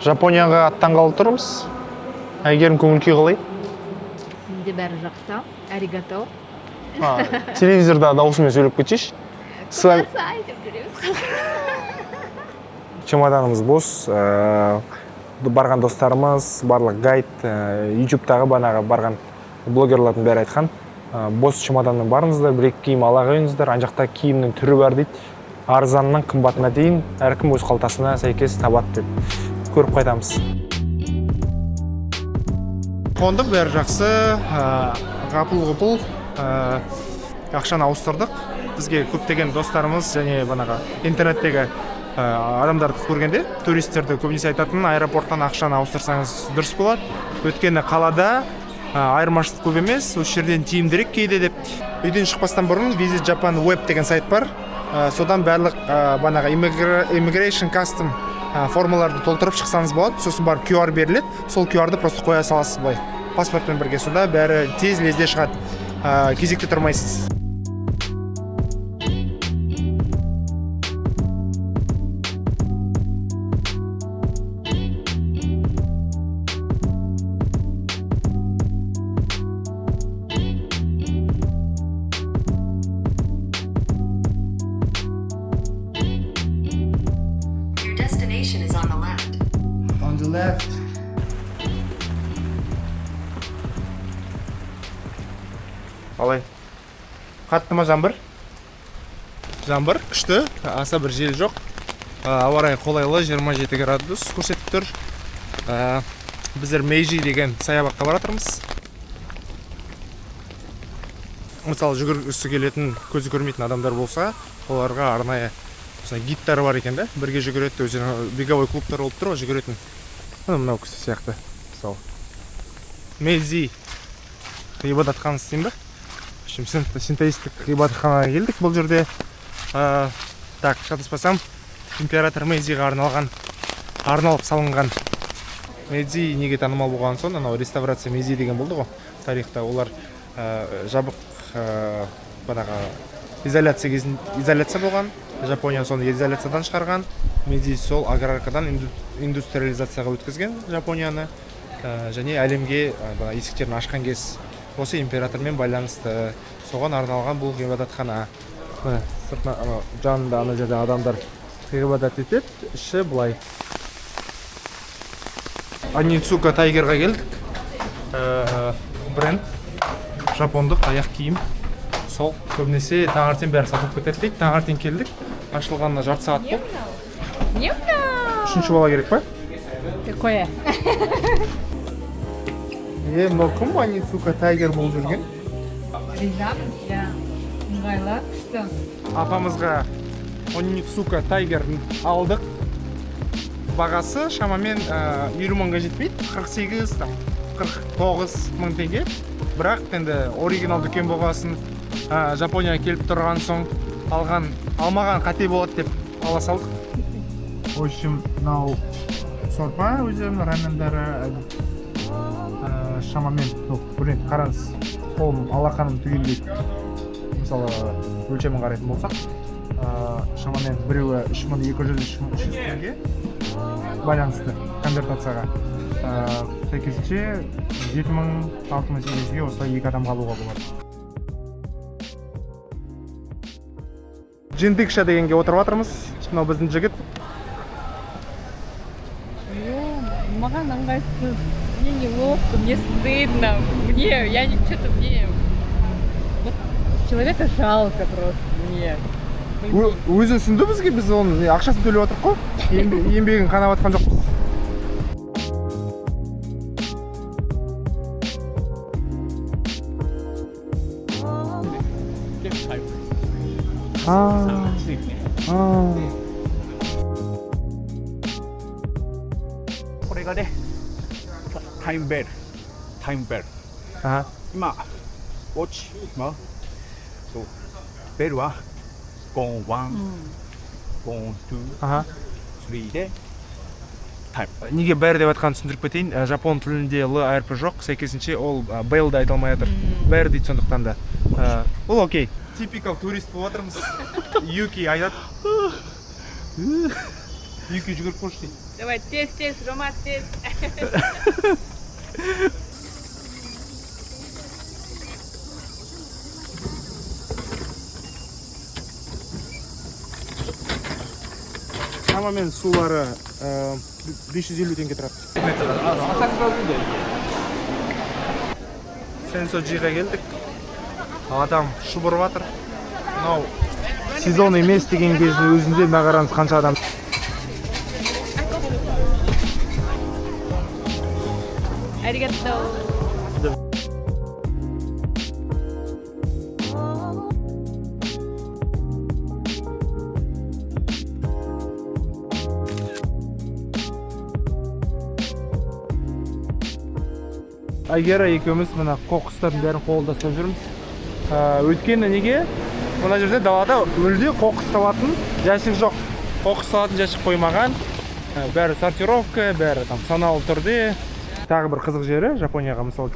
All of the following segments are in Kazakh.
Жапонияға аттанғалы тұрмыз. Әйгерім көңіл күй қалай? Менде бәрі жақсы. Аригато. Телевизорда дауысымен сөйлеп кетшеш. Чемоданымыз бос. Барған достарымыз, барлық гайд, YouTube-тағы барған блогерлардың бәрі айтқан. Бос чемоданмен барыңыздар, бір-екі киім ала қойыңыздар. Ан жақта киімнің түрі бар дейді. Арзаннан қымбатына дейін әркім өз қалтасына сәйкес табады деп көріп қайтамыз. Қондық, бәрі жақсы. Ғапыл-ғұпыл ақшаны ауыстырдық. Бізге көптеген достарымыз және интернеттегі адамдарды көргенде туристерді көбінесе айтатын, аэропорттан ақшаны ауыстырсаңыз дұрыс болады. Өйткені қалада айырмашылық көп емес, осы жерден тиімдірек кейде деп. Үйден шықпастан бұрын Visit Japan Web деген сайт бар. Содан барлық Immigration Custom формаларды толтырып шықсаңыз болады. Сосын барып QR беріледі. Сол QR-ды просто қоя саласыз былай. Паспортпен бірге, сонда бәрі тез лезде шығады. Кезекте тұрмайсыз. On the left. Қалай? Қатты ма жаңбыр? Жаңбыр күшті, аса бір жел жоқ. Ауа райы қолайлы, 27 градус көрсетіп тұр. Біздер Мейджи деген саябаққа баратырмыз. Мысалы, жүгіргісі келетін, көзі көрмейтін адамдар болса, оларға арнайы гидтары бар екен да, бірге жүгіреді, өзінің беговой клубтар болып тұр, жүгіретін. Мынау кісі сияқты, мысалы. Мейджи ғибадатхана істейін ба? Синтеистік ғибадатханаға келдік бұл жерде. Так, шатаспасам, император Мейджиға арналып салынған. Мейджи неге танымал болған соң, анау реставрация Мейджи деген болды ғой. Тарихта олар жабық изоляция болған. Жапония соны изоляциядан шығарған. Мейджи сол аграркадан индустриализацияға өткізген Жапонияны. Және әлемге есіктерін ашқан кез осы императормен байланысты. Соған арналған бұл ғибадатхана. Жанында ана жерде адамдар ғибадат етеді. Іші былай. Онитсука Тайгерға келдік. Бренд. Жапондық аяқ киім. Сол көбінесе таңертең бәрі сатылып кетеді дейді. Таңертең келдік. Ашылғанына жарты сағат болды. Үшінші бала керек па? Какое? Мынау кім Онитсука Тайгер болып жүрген? Ризамын, ыңғайлы, күшті. Апамызға Онитсука Тайгер алдық. Бағасы шамамен 50 мыңға жетпейді. 48-49 мың теңге. Бірақ енді оригинал дүкен болғасын, Жапонияға келіп тұрған соң алмаған қате болады деп ала салдық. В общем, мынау сорпа өздерінің рамендары шамамен бренд қараңыз, қолым алақаным түгелдей. Мысалы, өлшемін қарайтын болсақ, шамамен біреуі 3200-3300 теңге байланысты конвертацияға. Сәйкесінше 7000-6800-ге осылай 2 адамға алуға болады. Джиндикша дегенге отырып жатырмыз. Мынау біздің жігіт. Маған ыңғайсыз. Мне неловко, мне стыдно. Мне человека жалко просто мне. Өзі түсінді бізге, біз оның ақшасын төлеп отырық қой. Еңбегін қанап атқан жоқпыз.これがね、タイムベル。今、ウォッチ、ベルはゴン1、ゴン2、3でタイム。Неге бәрі деп айтқанын түсіндіріп кетейін. Жапон тілінде Л әрпі жоқ, сәйкесінше ол Бейл да айта алмай жатыр. Бәрі дейді сондықтан да. Ол окей. Типикал турист болып жатырмыз. Юки айтады. Юки жүгіріп қош дейді. Давай, тез, Рома, тез. Шамамен сулары 550 теңге тұрады. Сенсоджиға келдік. Адам шұбырып жатыр. Мынау сезон емес деген кездің өзінде мына қараңыз қанша адам. Аригато. Айгера екеуміз мына қоқыстардың бәрін қолда ұстап жүрміз. Өйткені неге? Мына жерде далада өлде қоқыс салатын жәшік жоқ. Қоқыс салатын жәшік қоймаған. Бәрі сортировка, бәрі там санаулы түрде. Тағы бір қызық жері, Жапонияға мысалы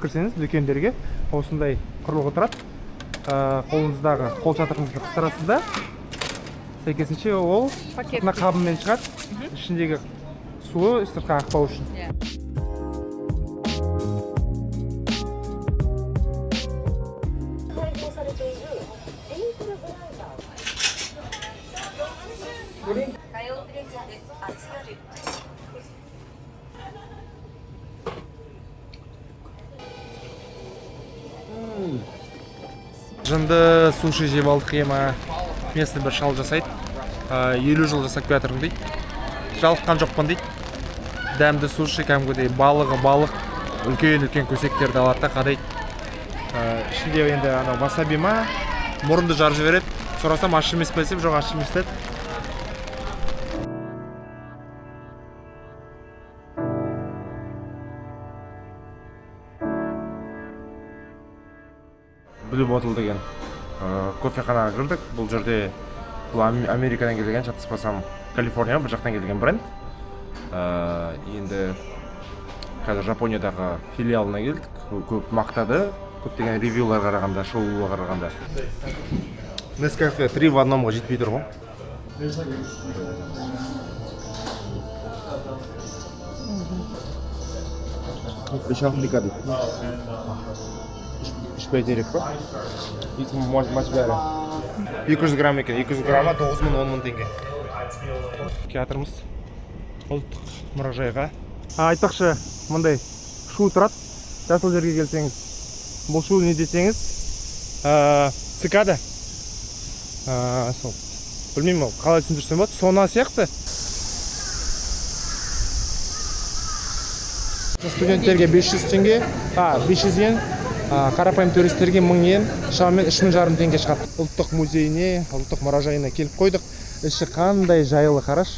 кірсеңіз дүкендерге осындай құрылғы тұрады. Қолыңыздағы қол шатырыңызды қыстырасыз да, сәйкесінше ол мына қабымен шығады. Ішіндегі суы сыртқа ақпау үшін. Жынды суши жеп алдық ема. Местный бір шал жасайды. 50 жыл жасап келатырмын дейді. Жалыққан жоқпын дейді. Дәмді суши кәдімгідей балық, үлкен көсектерді алады да қадайды. Ішінде енді анау васаби ма, мұрынды жарып жібереді. Сұрасам ащы емес пе десем, жоқ ащы емес деді. Blue Bottle деген кофеханаға кірдік. Бұл жерде Америкадан келген, шатаспасам Калифорния бір жақтан келген бренд. Енді қазір Жапониядағы филиалына келдік. Көп мақтады, көптеген ревьюлар қарағанда, шоулар қарағанда. Nescafe 3 в одномға жетпей тұр ғой. Шампикады. Бәйтерек па? 200 бәрі. 200 грамм екен. 200 грамма 9.000-10.000 теңге. Театрымыз ұлттық мұражайға. Айтпақшы, мұндай шу тұрады. Жасыл жерге келсеңіз, бұл шу не десеңіз, цикада. Білмеймін, қалай түсіндірсем болады. Сона сияқты. Студенттерге 500 теңге, 500 йен. Қарапайым туристерге 1000 йен, шамамен 3500 теңге шығады. Ұлттық музейіне, ұлттық мұражайына келіп қойдық. Іші қандай жайлы қараш.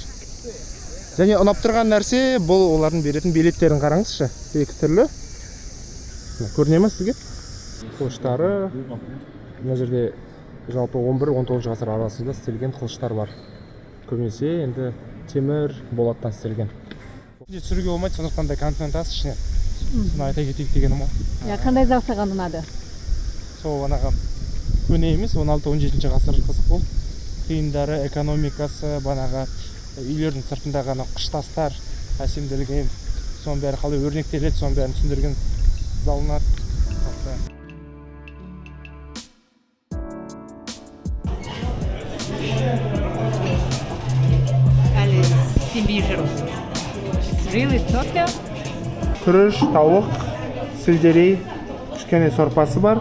Және ұнап тұрған нәрсе, бұл олардың беретін билеттерін қараңызшы. Екі түрлі. Көріне ме сізге? Қылыштары. Мына жерде жалпы 11-19 ғасыр арасында істелген қылыштар бар. Көбінесе енді темір, болаттан істелген. Түсіруге болмайды, сондықтан да контент аз ішінен. Соны айта кетейік дегенім ғой. Қандай зал саған ұнады? Сол анаға көне емес, 16-17 ғасыр қызық бол. Қиындары, экономикасы, банаға үйлердің сыртындағы қыштастар, әсемделген, соның бәрі қалай өрнектеледі, соның бәрін түсіндірген залынар. Really Tokyo? Күріш, тауық, сельдерей, кішкене сорпасы бар,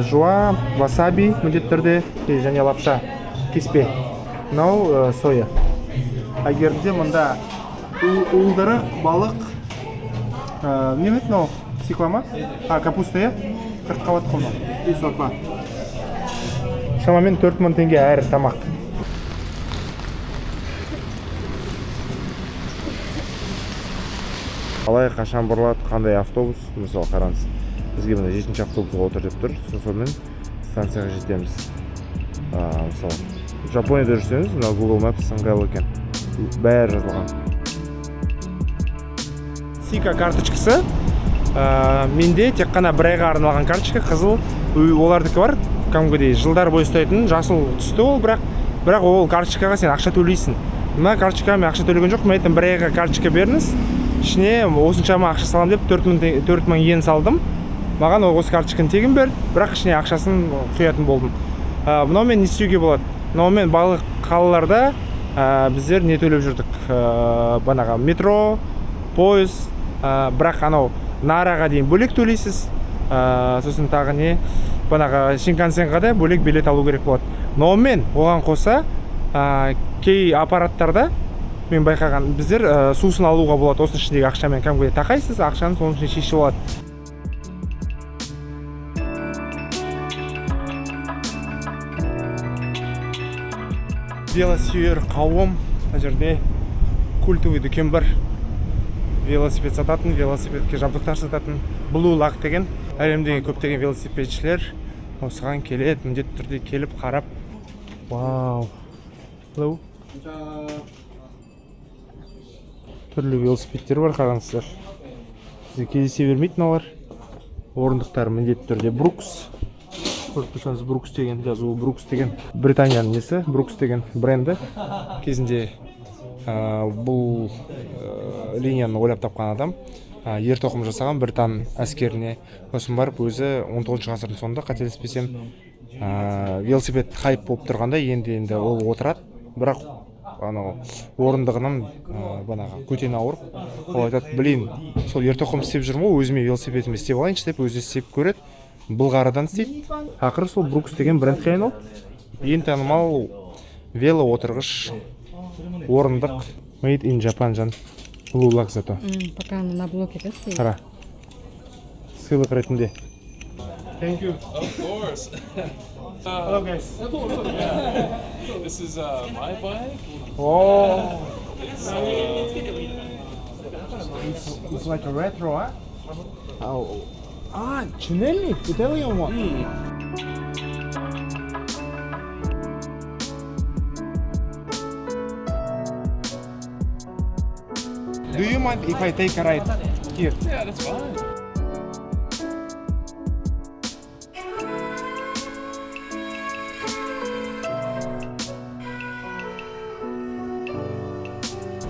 жуа, васаби міндетті түрде, және лапша, кеспе. Мынау соя. Айгерде мұнда уылдырық, балық, не еді мынау? Сиклама? Капуста, 40 қабат қолма. И сорпа. Шамамен 4000 теңге әр тамақ. Қалай қашан бұрылады, қандай автобус, мысалы қараңыз. Бізге мына 7-ші автобусға отыр деп тұр, сонымен станцияға жетеміз. Мысалы, Жапонияда жүрсеңіз, мына Google Maps ыңғайлы екен. Бәрі жазылған. Сика карточкасы. Менде тек қана бір айға арналған карточка, қызыл. Олардікі бар, кәдімгідей жылдар бойы ұстайтын, жасыл түсті ол, бірақ ол карточкаға сен ақша төлейсің. мына карточкамен ақша төлеген жоқ. Мен айттым, бір айға карточка беріңіз, ішіне осыншама ақша салам деп 4000 йен салдым. Маған осы карточканы тегін бер, бірақ ішіне ақшасын құятын болдым. Мынаумен не істеуге болады? Мынаумен барлық қалаларда біздер не төлеп жүрдік? Банаға метро, пойыз, бірақ анау Нараға дейін бөлек төлейсіз. Сосын тағы не? Банаға Шинкансенға да бөлек билет алу керек болады. Мынаумен оған қоса кей аппараттарда мен байқаған біздер сусын алуға болады. Осының ішіндегі ақшамен кәдімгідей тақайсыз, ақшаны соның ішіне шешіп алады. Велосипед қауым, мына жерде культовый дүкен бар. Велосипед сататын, велосипедке жабдықтар сататын. Blue Lag деген әлемдегі көптеген велосипедшілер осыған келеді, міндетті түрде келіп қарап. Вау. Hello. Түрлі велосипедтер бар, қараңыздар. Сізге кездесе бермейді мыналар. Орындықтар міндетті түрде Brooks. Көріп тұрсаңыз, Brooks деген жазуы, Brooks деген Британияның несі, Brooks деген бренді. Кезінде бұл линияны ойлап тапқан адам ер тоқым жасаған британ әскеріне сосын барып өзі 19 ғасырдың соңында қателеспесем велосипед хайп болып тұрғанда енді ол отырады, бірақ анау орындығынан банаға көтені ауырып, ол айтады, блин, сол ер тоқым істеп жүрмін ғой, өзіме велосипедімді істеп алайыншы деп өзі істеп көреді, былғарыдан істейді. Ақыры сол Brooks деген брендке айналды. Ең танымал вело отырғыш орындық made in Japan жан. Blue Lag зато. Пока она на блоке, да, стоит? Қара. Сыйлық ретінде. Thank you. Of course. Hello guys. This is my bike. Oh. It's like a retro, huh? Oh. Cinelli, Italian one. Do you mind if I take a ride here? Yeah, that's fine.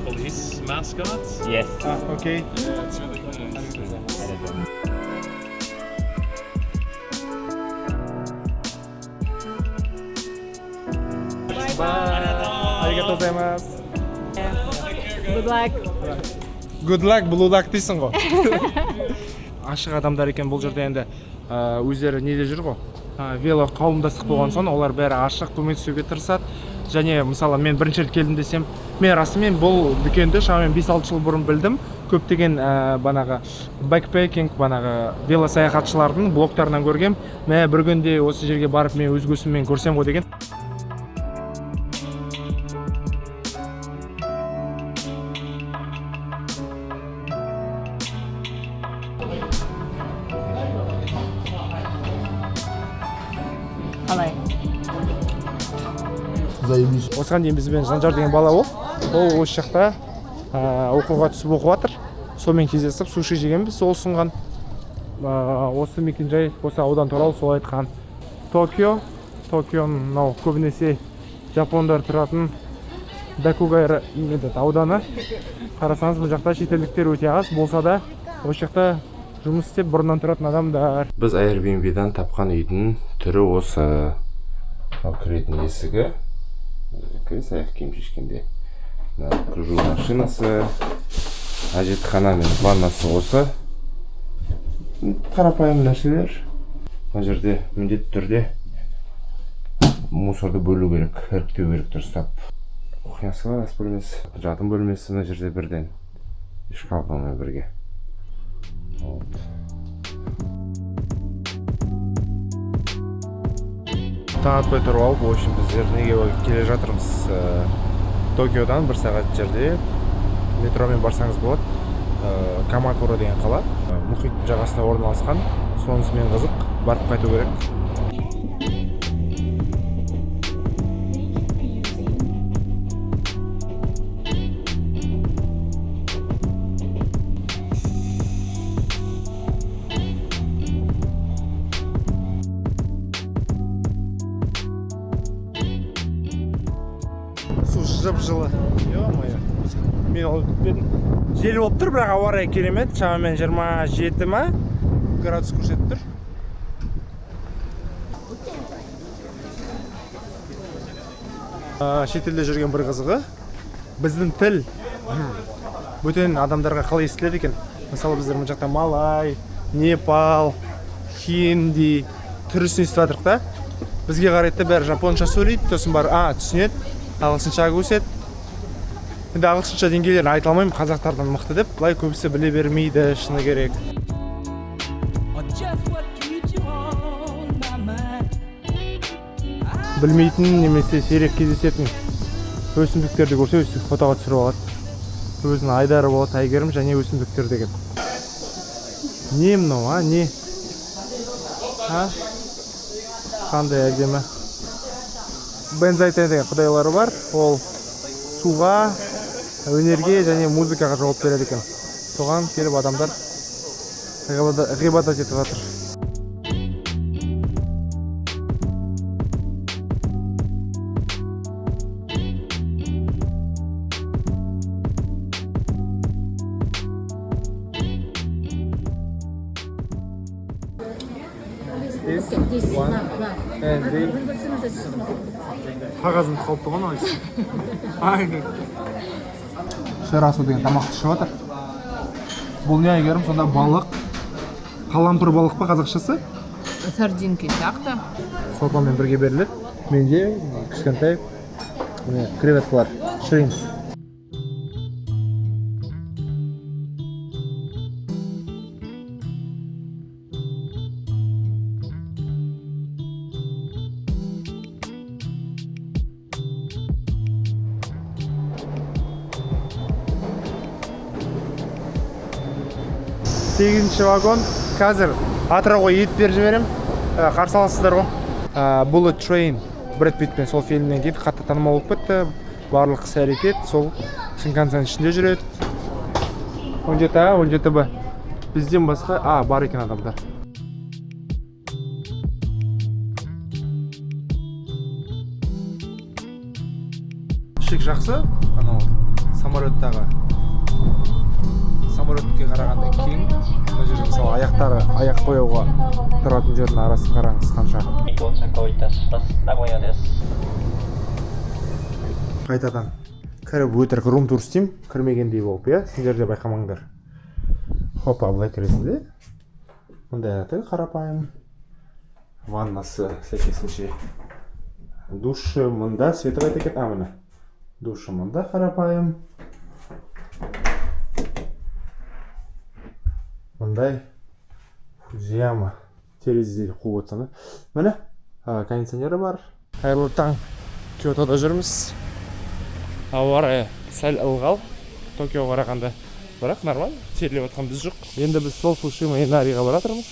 Police mascots? Yes. Okay. Yeah, it's really nice. Arigatou gozaimasu. Good luck. Good luck, Blue Lag дейсің ғой. Ашық адамдар екен бұл жерде енді өздері неде жүр ғой. Вело қауымдастық болған соң олар бәрі ашық көмектесуге тырысады. Және мысалы мен бірінші рет келдім десем, мен расымен бұл дүкенді шамамен 5-6 жыл бұрын білдім. Көптеген банағы бэкпекинг, банағы вело саяхатшылардың блогтарынан көргем. Мә бір күнде осы жерге барып мен өз көзіммен көрсем ғой деген. Қалай? Осыған дейін бізбен Жанжар деген бала ол. Ол осы жақта оқуға түсіп оқып жатыр. Сонымен кездесіп суши жегенбіз, сол ұсынған. Осы мекенжай, осы аудан туралы сол айтқан. Токионың мынау көбінесе жапондар тұратын Дакугай ауданы. Қарасаңыз, бұл жақта шетелдіктер өте аз болса да, осы жақта жұмыс істеп бұрыннан тұратын адамдар. Біз Airbnb-дан тапқан үйдің түрі осы. Кіретін есігі. Аяқ киім шешкенде. Кружу машинасы, әжетхана мен ваннасы осы. Қарапайым нәрселер. Мына жерде міндетті түрде мусорды бөлу керек, іріктеу керек дұрыстап. Кухнясы бар, ас бөлмесі, жатын бөлмесі мына жерде бірден. Шкафымен бірге. Таң атпай тұрып алып, в общем, біздер неге келе жатырмыз. Токиодан 1 сағат жерде метромен барсаңыз болады. Камакура деген қала. Мұхит жағасында орналасқан. Сонысымен қызық, барып қайту керек. Су жып-жылы. мен ол күтпедім. Жел болып тұр, бірақ ауа райы керемет. Шамамен 27 ма градус көрсетіп тұр. Шетелде жүрген бір қызығы, біздің тіл бөтен адамдарға қалай естіледі екен. Мысалы біздер мына жақта малай, Непал, хинди түрісін естіп жатырық та. Бізге қарайды бәрі жапонша сөйлейді, сосын бар, түсінеді, ағылшынша өседі. Енді ағылшынша деңгейлерін айта алмаймын, қазақтардан мықты деп, былай көбісі біле бермейді, шыны керек. Білмейтін немесе сирек кездесетін өсімдіктерді көрсе өстіп фотоға түсіріп алады. Өзінің айдары болады, әйгерім және өсімдіктер деген. Не мынау, не? Қандай әдемі. Бензайтен деген құдайлары бар. Ол суға, өнерге және музыкаға жауап береді екен. Соған келіп адамдар ғибадат етіп жатыр. Қағазым қалып тұған ойсы. Шерасу деген тамақты ішіп жатыр. Бұл не әйгерім? Сонда балық. Қалампыр балық па қазақшасы? Сардинки сияқты. Сорпамен бірге беріледі. Менде кішкентай креветкалар, шримп. Сегізінші вагон. Қазір Атырауға ет беріп жіберем. Қарсы аласыздар ғой. Bullet Train Брэд Питтпен сол фильмнен кейін қатты танымал болып кетті. Барлық іс-әрекет сол Шинкансен ішінде жүреді. 17 б. Бізден басқа бар екен адамдар. Шек жақсы. Анау самолетке қарағанда кең. Мына жерде мысалы аяқ қоюға тұратын жердің арасы қараңыз қанша. Қайтадан кіріп өтірік рум-тур істеймін, кірмегендей болып, сендер де байқамаңдар. Хопа, былай кіресіңде. Мұндай қарапайым. Ваннасы сәйкесінше. Душы мұнда, светі қайта кет, міне. Душы мұнда қарапайым. Мұндай Фудзияма терезедегі қуып отырсың. Міне, кондиционері бар. Қайырлы таң. Киотода жүрміз. Ауа райы сәл ылғал. Токиоға қарағанда. Бірақ нормально, терлеп отқан біз жоқ. Енді біз сол Фушима Инариға баратырмыз.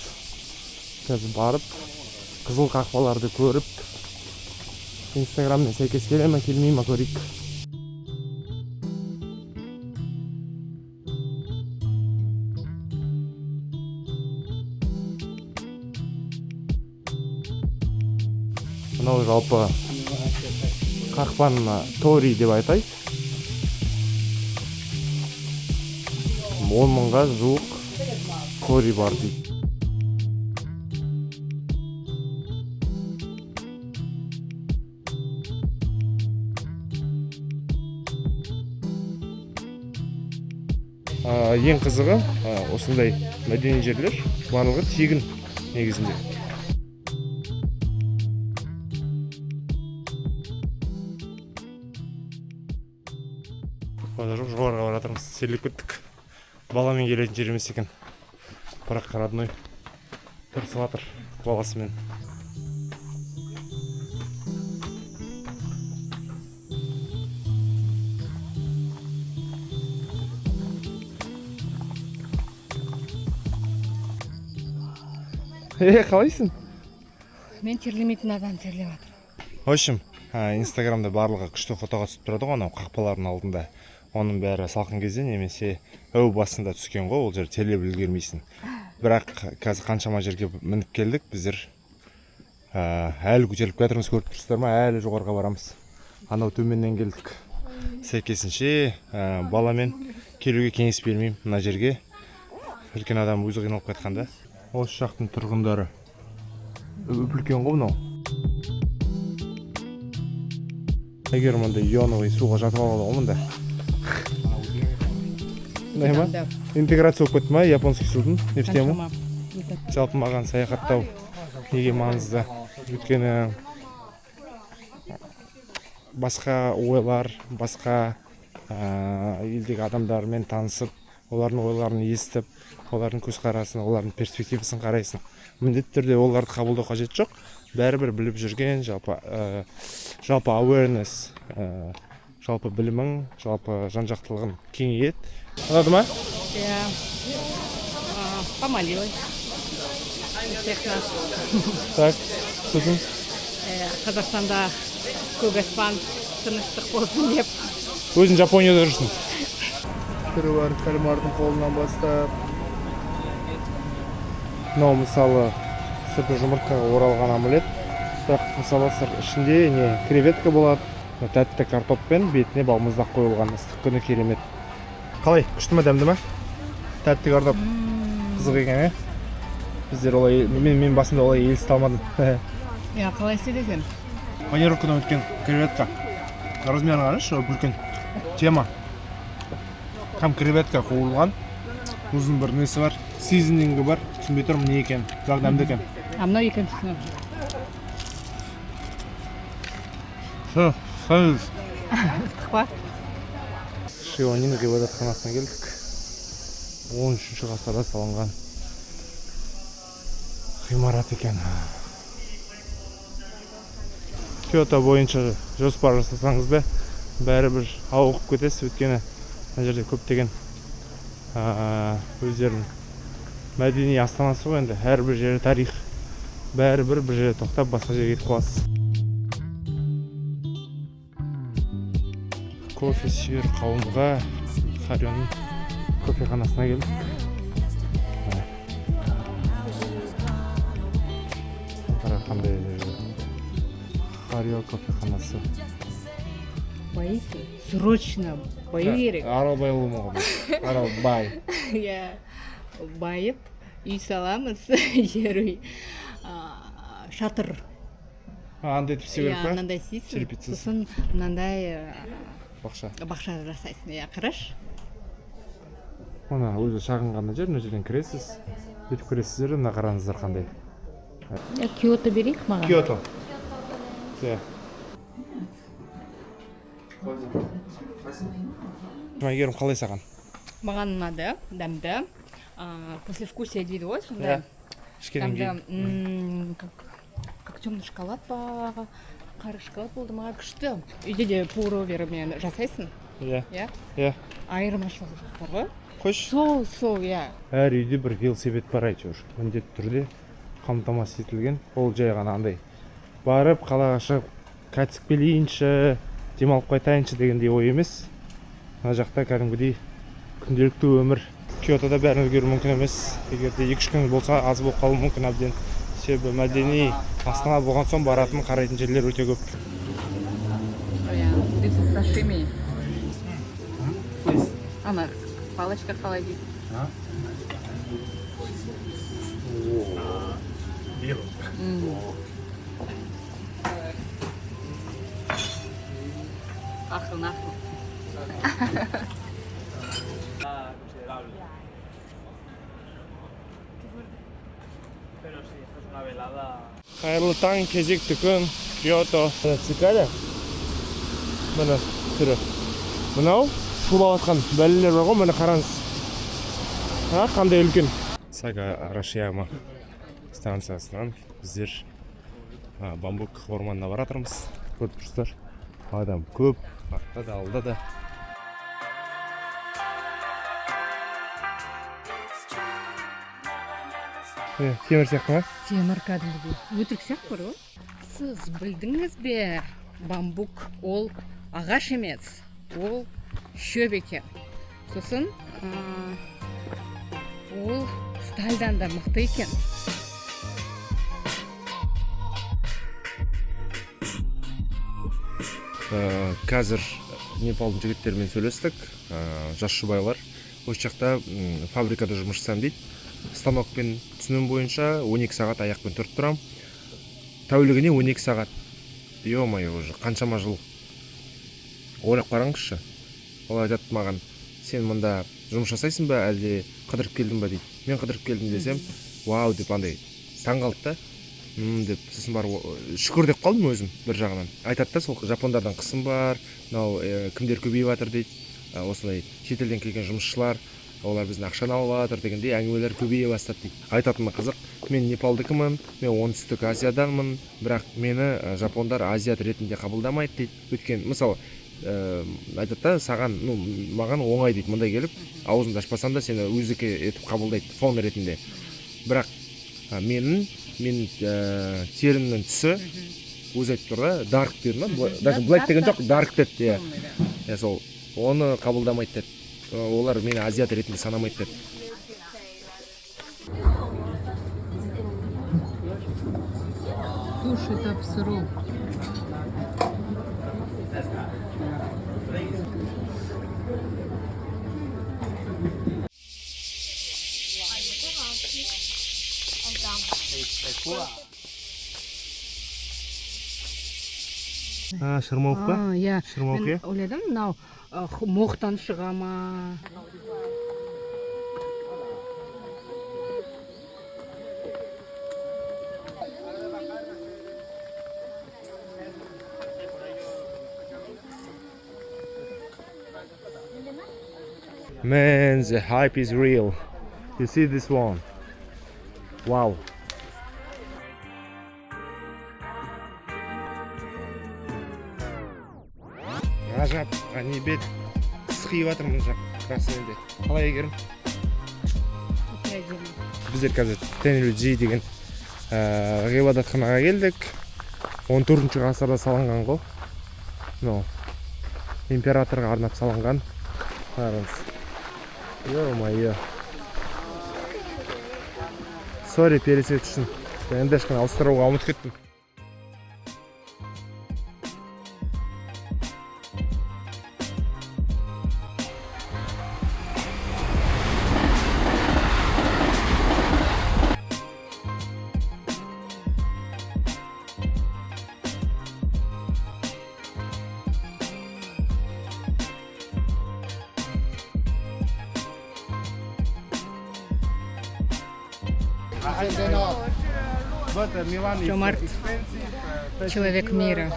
Қазір барып, қызыл қақпаларды көріп, Инстаграммен сәйкес келе ме, келмей ме көрейік. Мынау жалпы қақпаны Тори деп айтайық. 10 мыңға жуық Тори бар дейді. Ең қызығы осындай мәдени жерлер барлығы тегін негізінде. Жоғарға баратырмыз, серлеп кеттік. Баламен келетін жер емес екен. Бірақ родной тұрсып жатыр баласымен. Қалайсың? Мен терлемейтін адам терлеп жатыр. В общем, Инстаграмда барлығы күшті фотоға түсіп тұрады ғой, анау қақпалардың алдында. Оның бәрі салқын кезде немесе әу басында түскен ғой, ол жер терлеп үлгермейсің. Бірақ қазір қаншама жерге мініп келдік, біздер әлі көтеріліп кетірміз, көріп тұрсыздар ма, әлі жоғарға барамыз. Анау төменнен келдік. сәйкесінше баламен келуге кеңес бермеймін мына жерге. Үлкен адам өзі қиналып қайтқанда. Осы жақтың тұрғындары үлкен ғой мынау. Егер мында ионовый суға жатып алады ғой мында. Мындай ма? Интеграция болып кетті ма японский судың нефтема? Жалпы маған саяхаттау неге маңызды? Өйткені басқа ойлар, басқа елдегі адамдармен танысып, олардың ойларын естіп, олардың көзқарасын, олардың перспективасын қарайсың. Міндетті түрде оларды қабылдау қажет жоқ. Бәрібір біліп жүрген жалпы awareness, жалпы білімің, жалпы жан-жақтылығын кеңейеді. Ұнады ма? Я помолилась. Всех нас. Так, сосын. Қазақстанда көк аспан, тыныштық болсын деп. Өзің Жапонияда жүрсің. Түрі бар кальмардың қолынан бастап. Мынау мысалы сырты жұмыртқаға оралған омлет. Бірақ мысалы ішінде креветка болады. Тәтті картоппен бетіне балмұздақ қойылған. Ыстық күні керемет. Қалай? Күшті ме, дәмді ме? Тәтті картоп. Қызық екен, Біздер олай, мен басында олай елісті алмадым. Я қалай істеден? Панировкадан өткен креветка. Размерін қарашы, үлкен. Тема. Қам креветка қуырылған. Ұзын бір несі бар. Сизинингі бар. Түсінбей тұрмын не екен. Бірақ дәмді екен. Мынау екіншісі. Сәліз. Ыстық па? Шионин ғибадатханасына келдік. 13-ші ғасырда салынған ғимарат екен. Киото бойынша жоспар жасасаңыз да бәрібір ауығып кетесіз, өйткені мына жерде көптеген өздерінің мәдени астанасы ғой енді. Әрбір жері тарих. Бәрібір бір жерде тоқтап басқа жерге кетіп қаласыз. Кофе сүйер қауымға Харионың кофеханасына келдік. Қандай Харио кофеханасы. Боисың? Срочно баю керек. Арал байлы мұға. Арал бай. Я байып, үй саламыз, жер үй. Шатыр. Андай тіпсе керек па? Мынандай істейсің. Черепицасы. Сосын мынандай Бақша. жасайсың. Қараш. Мына өзі шағын ғана жер, мына жерден кіресіз. Өтіп кіресіздер, мына қараңыздар қандай. Киото берейік маған? Киото. Әйгерім қалай саған? Маған ұнады, дәмді. Послевкусие дейді ғой, сондай. Ішкенен кейін. Как темный шоколад па, қары шоколад болды ма, күшті. Үйде де пуровермен жасайсың. Иә. Айырмашылығы жоқ бар ғой. Қош. Сол, иә. Әр үйде бір велосипед бар әйтеуір. Міндетті түрде қамтамасыз етілген. Ол жай ғана андай. Барып қалаға шығып, кәтсік белейінші, демалып қайтайыншы дегендей ой емес. Мына жақта кәдімгідей күнделікті өмір. Киотода бәрін үлгеру мүмкін емес. Егер де 2-3 күн болса аз болып қалуы мүмкін әбден. Себебі мәдени астана болған соң баратын қарайтын жерлер өте көп. This is sashimi. Ана, палочка қалай дейді? Ақын. Қайырлы таң, кезекті күн, Киото. Цикада? Мына түрі. Мынау шулап атқан бәлелер бар ғой, мына қараңыз. Қандай үлкен. Сага Арашияма станциясынан біздер бамбук орманына баратырмыз. Көріп тұрсыздар. Адам көп, артта да, алда да. Темір сияқты ма? Темір кәдімгідей. Өтірік сияқты бар ғой. Сіз білдіңіз бе, бамбук ол ағаш емес, ол шөп екен. Сосын ол стальдан да мықты екен. Қазір Непалдың жігіттерімен сөйлестік, жас жұбайлар. Осы жақта фабрикада жұмыс жасаймын дейді. Станокпен түсінуім бойынша 12 сағат аяқпен тұрып тұрам. Тәулігіне 12 сағат. Ё-моё, уже қаншама жыл. Ойлап қараңызшы. Ол айтады маған, сен мұнда жұмыс жасайсың ба, әлде қыдырып келдің ба дейді. Мен қыдырып келдім десем, вау деп андай таңғалды да. Деп сосын бар шүкір деп қалдым өзім бір жағынан. Айтады да, сол жапондардан қысым бар, мынау кімдер көбейіп жатыр дейді. Осылай шетелден келген жұмысшылар, олар біздің ақшаны алып жатыр дегендей әңгімелер көбейе бастады дейді. Айтатыны қызық, мен Непалдікімін, мен оңтүстік Азияданмын, бірақ мені жапондар азиат ретінде қабылдамайды дейді. Өйткені мысалы айтады да, саған, маған оңай дейді, мындай келіп, аузыңды ашпасаң да сені өзіке етіп қабылдайды фон ретінде. Бірақ мен терімнің түсі өзі айтып тұр да, дарк деді ма? Даже black деген жоқ, dark деді. Сол оны қабылдамайды деді. Олар мені азиат ретінде санамайды деді. Суши тапсыру. Шырмауық па? Иә. Шырмауық, иә? Мен ойладым, мынау моқтан шыға ма? Man, the hype is real. You see this one? Wow. Ғажап, небет сықиып жатыр мына жақ красивенде. Қалай Әйгерім? Біздер қазір Тенрюджи деген ғибадатханаға келдік. 14 ғасырда салынған ғой. Императорға арнап салынған. Қараңыз. Ё-моё. Sorry, пересет үшін. Енді ешқана ауыстыруға ұмытып кеттім. Жомарт. Человек мира.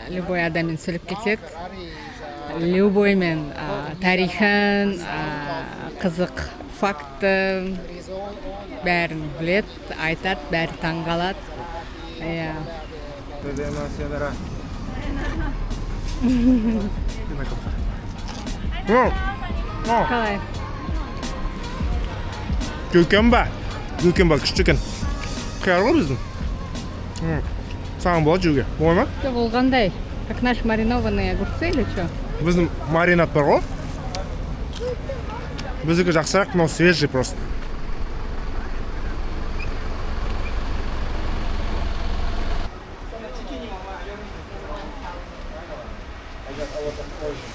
Любой адаммен сөйлеп кетеді. Любоймен тарихын, қызық факты бәрін білет, айтады, бәрі таңғалады. Қалай? Көкем ба? Көкем ба, күшті екен. Қияр ғой біздің? Саған болады жеуге, ой ма? Ол қандай? Как наш маринованные огурцы или что? Біздің маринад бар ғой. Біздікі жақсырақ, но свежий просто.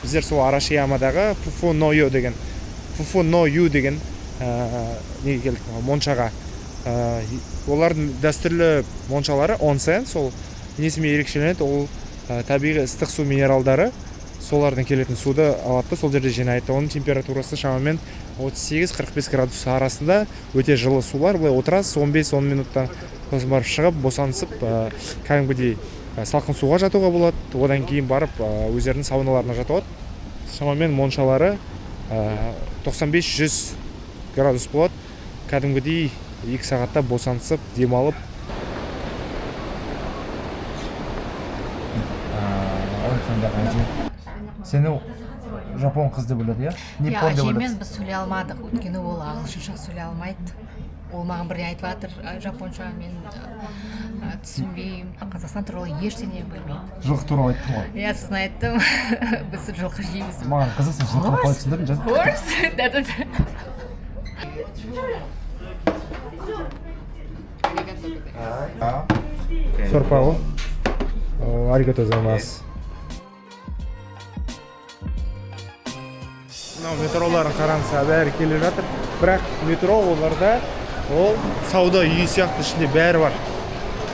Біздер сол Арашиямадағы Фуфу но Ю деген неге келдік, моншаға. Олардың дәстүрлі моншалары онсен, сол несімен ерекшеленеді, ол табиғи ыстық су минералдары, солардан келетін суды алады, сол жерде жинайды. Оның температурасы шамамен 38-45 градус арасында, өте жылы сулар. Бұлай отырасыз 15-10 минуттан сосын барып шығып, босанысып, кәдімгідей салқын суға жатуға болады. Одан кейін барып өздерінің сауналарына жатуға. Шамамен моншалары 95-100 градус болады. Кәдімгідей 2 сағатта босансып, демалып. Сені жапон қыз деп ойлады, иә? Әжемен біз сөйлей алмадық, өйткені ол ағылшынша сөйлей алмайды. Ол маған бірден айтып жатыр, жапонша мен түсінбеймін. Қазақстан туралы ештеңе білмейді. Жылқы туралы айттым ғой. Иә, сосын айттым, біз жылқы жейміз. Маған қызықсың, жылқы қалай түсіндірдің жазып? Сорпа ғой. Аригато гозаймасу. мынау метроларын қараңызға бәрі келе жатыр. Бірақ метро оларда ол сауда үйі сияқты ішінде бәрі бар.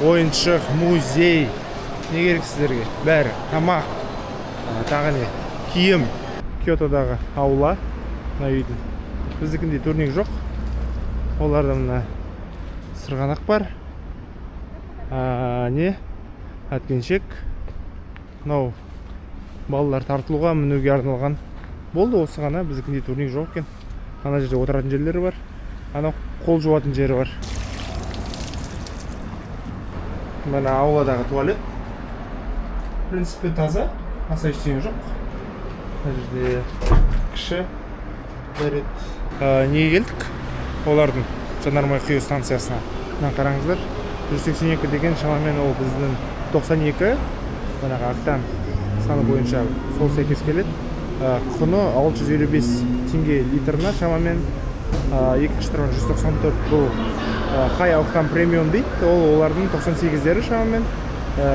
Ойыншық, музей, не керек сіздерге? Бәрі, тамақ, тағы не, киім. Киотодағы аула, мына үйдің. Біздікінде турник жоқ. Оларда мына сырғанақ бар. Не? Әткеншек. Мынау балалар тартылуға, мінуге арналған. Болды осы ғана, біздікінде турник жоқ екен. Ана жерде отыратын жерлері бар. Ана қол жуатын жері бар. Мына ауладағы туалет. В принципе, таза. Аса ештеңе жоқ. Мына жерде кіші дәрет. Неге келдік? Олардың жанармай құю станциясына. Мына қараңыздар. 182 деген шамамен ол біздің 92. Мынаға октан саны бойынша сол сәйкес келеді. Құны 655 теңге литрына шамамен. Екінші тұрған 194 бұл хай октан премиум дейді. Ол олардың 98-дері шамамен.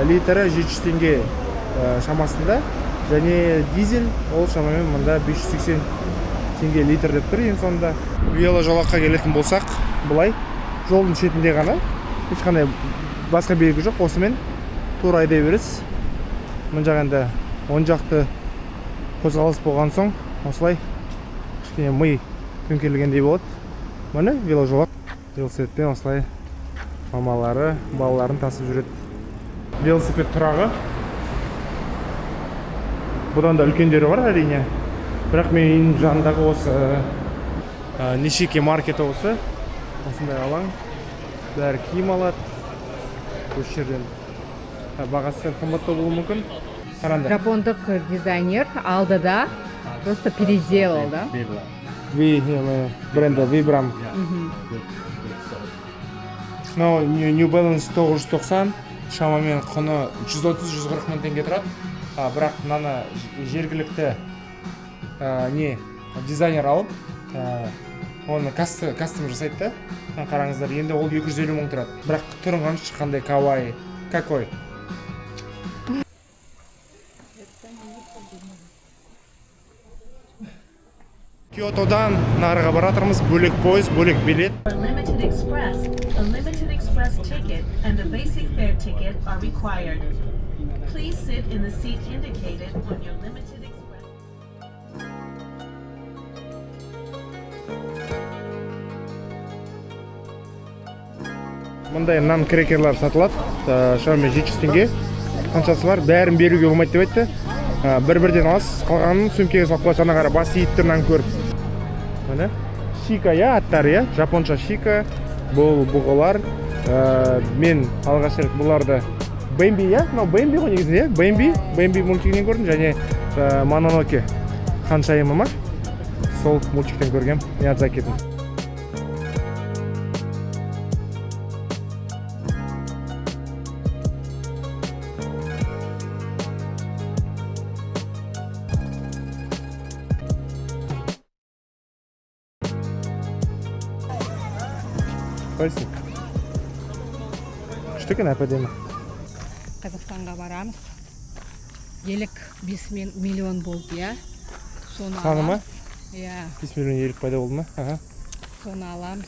Литрі 700 теңге шамасында. Және дизель ол шамамен мұнда 580 теңге литр деп тұр. Ең соңында веложолаққа келетін болсақ, бұлай жолдың шетінде ғана, ешқандай басқа белгі жоқ. Осымен тура айдай бересіз. Мына жағында оң жақты қозғалыс болған соң, осылай кішкене ми төңкерілгендей болады. Міне веложолақ. Велосипедпен осылай мамалары балаларын тасып жүреді. Велосипед тұрағы. Бұдан да үлкендері бар әрине. Бірақ мен жанындағы осы Нишики маркеті осы. Осындай алаң. Бәрі киім алады. Осы жерден бағасы қымбаттау болуы мүмкін. Қараңдар. Жапондық дизайнер алдыда просто переделал, да? Бренді Vibram. Мынау New Balance 990. Шамамен құны 130-140 мың теңге тұрады. Бірақ мынаны жергілікті дизайнер алып, оны кастом жасайды да. Қараңыздар, енді ол 250 мың тұрады. Бірақ түрін қандай кавай, какой. Киотодан нарыға баратырмыз, бөлек пойыз, бөлек билет. A limited express ticket and a basic fare ticket are required. Please sit in the seat indicated on your limited express. Мұндай нан крекерлар сатылады. Шамамен 700 теңге. Қаншасы бар? Бәрін беруге болмайды деп айтты. Бір-бірден аласыз, қалғанын сөмкеге салып қойсаңыз, ана қара бас иіп тұрнан көріп. Міне шика, аттары, жапонша шика. Бұл бұғылар. Мен алғаш рет бұларды Бэмби, мынау Бэмби ғой негізінде, Бэмби мультигінен көрдім, және Мононоке ханшайымы ма? Сол мультиктен көргем, Миядзакидің. Қайсың? Күшті екен әп-әдемі. Қазақстанға барамыз. Елік 5 миллион болды, я. Соны Саны ма? аламыз. Я. 5 миллион елік пайда болды ма? Соны аламыз.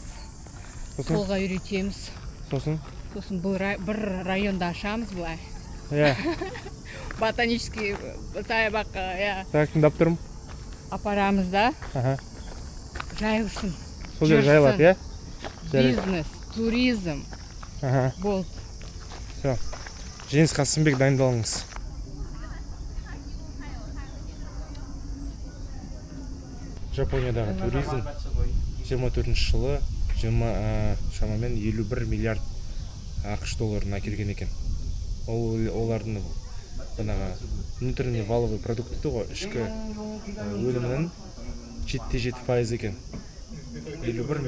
Сосын? Қолға үйретеміз. Сосын? Сосын бір районда ашамыз бұлай. Я. Ботанический саябаққа, я. Так, тыңдап тұрмын. Апарамыз да. Жайылсын. Сол жер жайылады, я? Бизнес, туризм. Болды. Все. Жеңіс Қасымбек, дайындалыңыз. Жапониядағы туризм 24 жылы шамамен 51 миллиард ақш долларын әкелген екен. Олардың внутренний валовый продукты ғой, ішкі өнімнің 7% екен. 51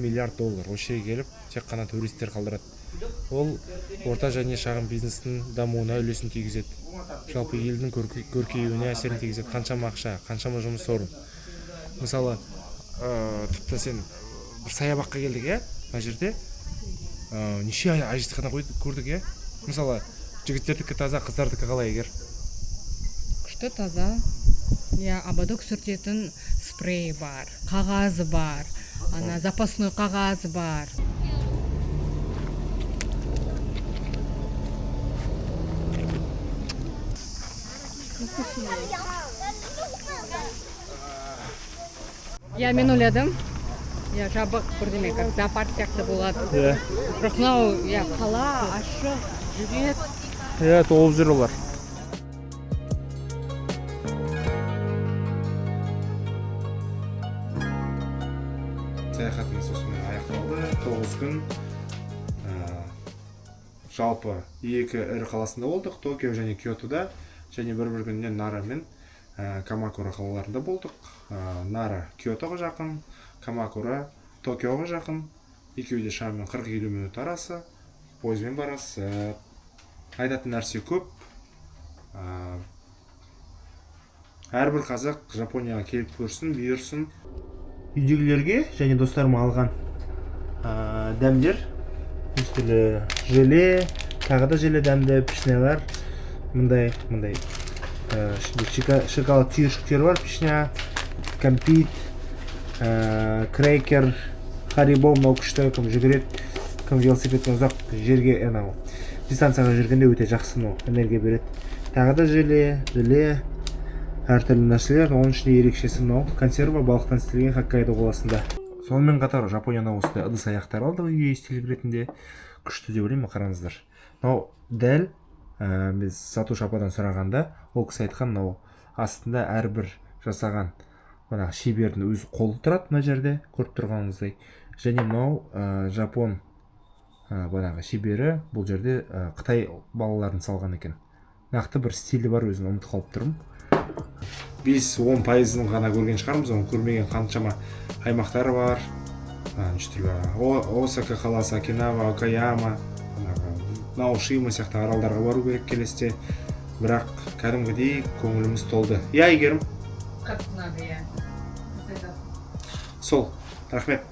миллиард доллар осы жерге келіп, тек қана туристер қалдырады. Ол орта және шағын бизнестің дамуына үлесін тигізеді. Жалпы елдің көркеюіне әсерін тигізеді. Қаншама ақша, қаншама жұмыс орын. Мысалы, тіпті сен бір саябаққа келдік, мына жерде неше ажитхана көрдік, Мысалы, жігіттердікі таза, қыздардікі қалай егер? Күшті таза. ободок сүртетін спрей бар, қағазы бар, ана запасной қағазы бар. Мен ойладым, жабық бірдеме, как зоопарк сияқты болады. Бірақ мынау қала ашық, жүреді. Толып жүр олар. Саяхатымыз осымен аяқталды. 9 күн жалпы 2 ірі қаласында болдық, Токио және Киотода, және бір күннен Нара мен Камакура қалаларында болдық. Нара Киотоға жақын, Камакура Токиоға жақын. Екеуі де шамамен 40-50 минут арасы. Пойызбен барасыз. Айтатын нәрсе көп. Әрбір қазақ Жапонияға келіп көрсін, бұйырсын. Үйдегілерге және достарыма алған дәмдер, үстілі желе, тағы да желе дәмді пішнелер, мындай шоколад түйіршіктері бар, пішня, кәмпит, крекер, харибо, мынау күшті, кім жүгіреді, кім велосипедпен ұзақ жерге, дистанцияға жүргенде өте жақсы, энергия береді. Тағы да желе, әртүрлі нәрселер, оның ішінде ерекшесі мынау консерва, балықтан істелген Хоккайдо қаласында. Сонымен қатар Жапонияда осындай ыдыс аяқтар алдық үйге естелік ретінде, күшті деп ойлаймын, қараңыздар. Мынау дәл біз сатушы ападан сұрағанда, ол кісі айтқан, мынау астында әрбір жасаған шебердің өз қолы тұрады, мына жерде көріп тұрғаныңыздай. Және мынау Жапон шебері, бұл жерде Қытай балаларын салған екен. Нақты бір стилі бар, өзін ұмытып қалып тұрмын. 5-10% ғана көрген шығармыз, оны көрмеген қаншама аймақтары бар. Осака қаласы, Окинава, Окаяма, Наошима сияқты аралдарға бару керек келесте. Бірақ кәдімгідей көңіліміз толды. Әйгерім? Қатты ұнады, Сол, рахмет.